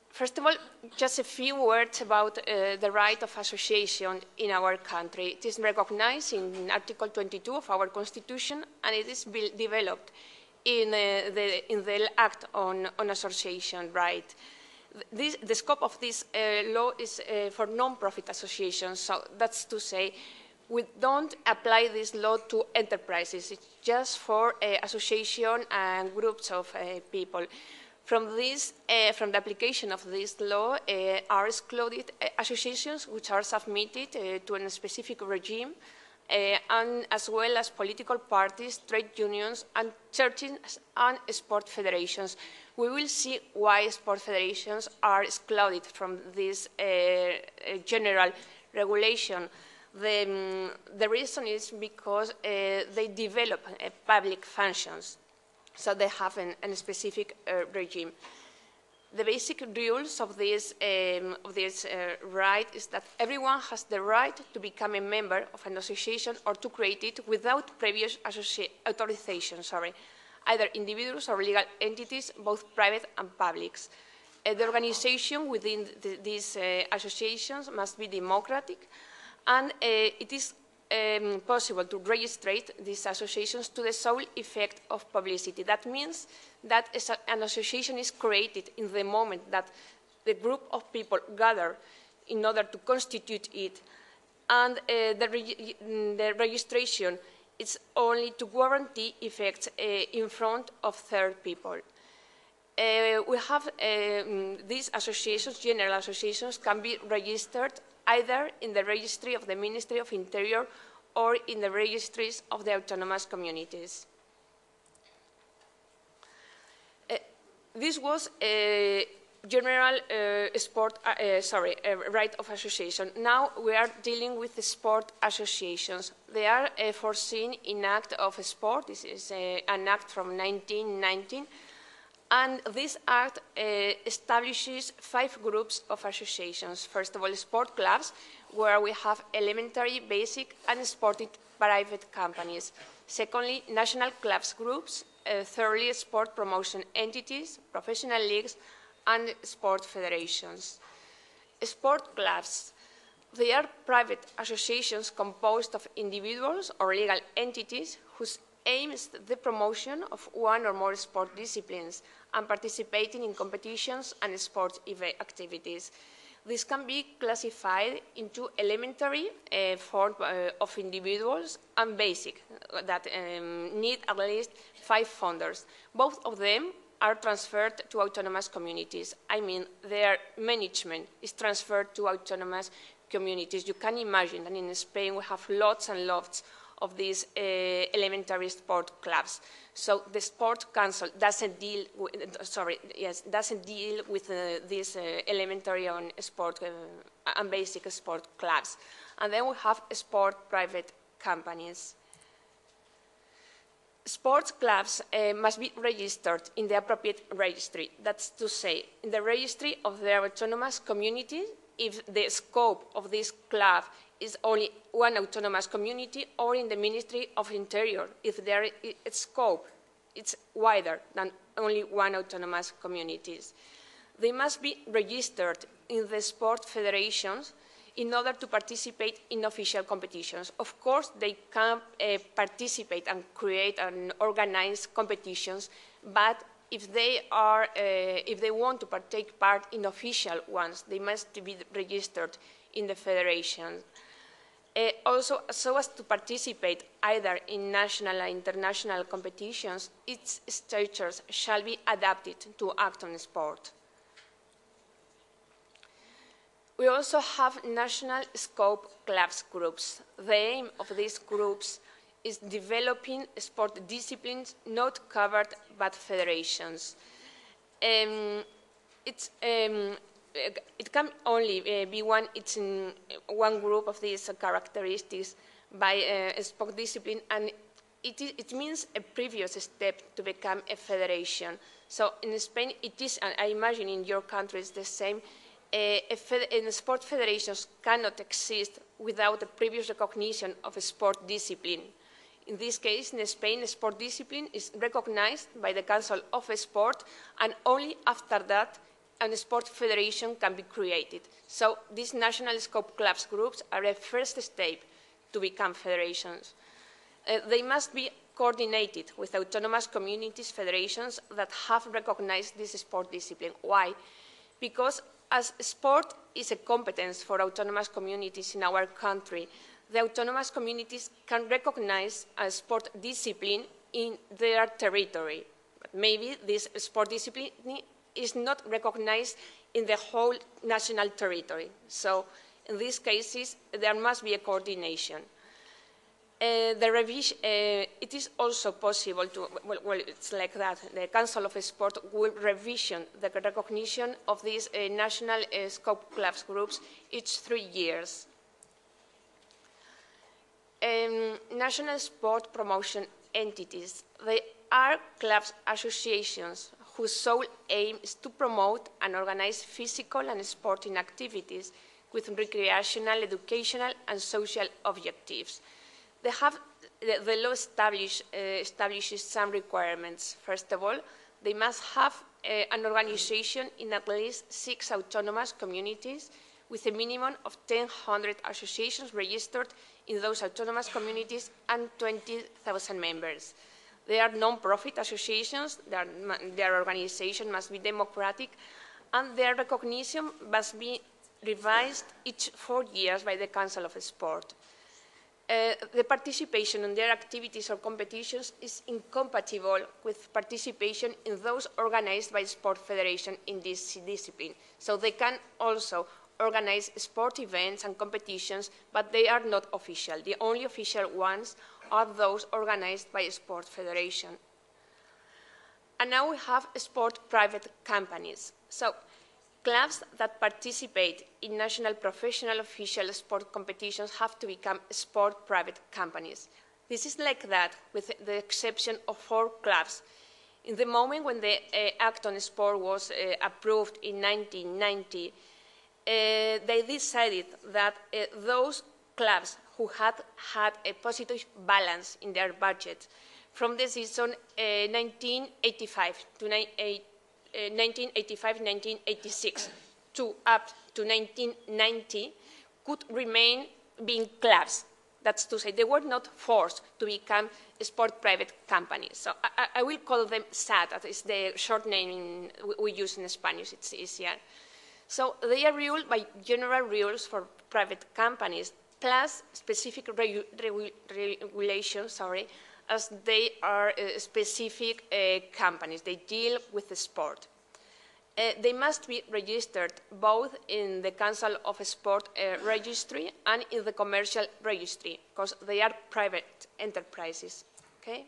First of all, just a few words about the right of association in our country. It is recognized in Article 22 of our Constitution, and it is developed in the Act on Association Right. The scope of this law is for non-profit associations, so that's to say we don't apply this law to enterprises. It's just for association and groups of people. From the application of this law are excluded associations which are submitted to a specific regime, and as well as political parties, trade unions, and churches and sport federations. We will see why sport federations are excluded from this general regulation. The reason is because they develop public functions, so they have a specific regime. The basic rules of this right is that everyone has the right to become a member of an association or to create it without previous authorization, either individuals or legal entities, both private and public. The organization within these associations must be democratic, and it is possible to register these associations to the sole effect of publicity. That means that an association is created in the moment that the group of people gather in order to constitute it, and the registration is only to guarantee effects in front of third people. We have these associations, general associations, can be registered either in the registry of the Ministry of Interior or in the registries of the autonomous communities. This was a general right of association. Now we are dealing with the sport associations. They are foreseen in Act of Sport. This is an act from 1919. And this act establishes 5 groups of associations. First of all, sport clubs, where we have elementary, basic, and sporting private companies. Secondly, national clubs groups. Thirdly, sport promotion entities, professional leagues, and sport federations. Sport clubs. They are private associations composed of individuals or legal entities whose aim is the promotion of one or more sport disciplines and participating in competitions and sport activities. This can be classified into elementary form of individuals and basic that need at least 5 founders. Both of them are transferred to autonomous communities. I mean, their management is transferred to autonomous communities. You can imagine that in Spain we have lots and lots of these elementary sport clubs. So the Sport Council doesn't deal with, these elementary and sport and basic sport clubs. And then we have sport private companies. Sports clubs must be registered in the appropriate registry. That's to say, in the registry of their autonomous community, if the scope of this club is only one autonomous community, or in the Ministry of Interior, if its scope is wider than only one autonomous community. They must be registered in the sport federations in order to participate in official competitions. Of course, they can participate and create and organize competitions, but if they want to take part in official ones, they must be registered in the federation. Also, so as to participate either in national or international competitions, its statutes shall be adapted to act on sport. We also have national scope clubs groups. The aim of these groups is developing sport disciplines not covered by federations. It can only be it's in one group of these characteristics by a sport discipline, and it means a previous step to become a federation. So in Spain it is, and I imagine in your country it's the same, sport federations cannot exist without a previous recognition of a sport discipline. In this case, in Spain, a sport discipline is recognized by the Council of Sport, and only after that and a sport federation can be created. So these national scope clubs groups are a first step to become federations. They must be coordinated with autonomous communities, federations that have recognized this sport discipline. Why? Because as sport is a competence for autonomous communities in our country, the autonomous communities can recognize a sport discipline in their territory. But maybe this sport discipline is not recognized in the whole national territory. So in these cases, there must be a coordination. It is also possible to, well, it's like that. The Council of Sport will revision the recognition of these national scope clubs groups each 3 years. National sport promotion entities, they are clubs associations whose sole aim is to promote and organize physical and sporting activities with recreational, educational, and social objectives. They have, the law establishes some requirements. First of all, they must have an organization in at least 6 autonomous communities with a minimum of 1,000 associations registered in those autonomous communities and 20,000 members. They are non-profit associations, their organization must be democratic, and their recognition must be revised each 4 years by the Council of Sport. The participation in their activities or competitions is incompatible with participation in those organized by sport federation in this discipline. So they can also organize sport events and competitions, but they are not official. The only official ones are those organized by a sport federation. And now we have sport private companies. So clubs that participate in national professional official sport competitions have to become sport private companies. This is like that, with the exception of 4 clubs. In the moment when the Act on Sport was approved in 1990, they decided that those clubs who had a positive balance in their budget from the season 1985 to 1986 to up to 1990 could remain being clubs. That's to say, they were not forced to become sport private companies. So I will call them SAT, that is the short name we use in Spanish, it's easier. So they are ruled by general rules for private companies, plus specific regulations, as they are specific companies. They deal with the sport. They must be registered both in the Council of Sport registry and in the commercial registry, because they are private enterprises. Okay?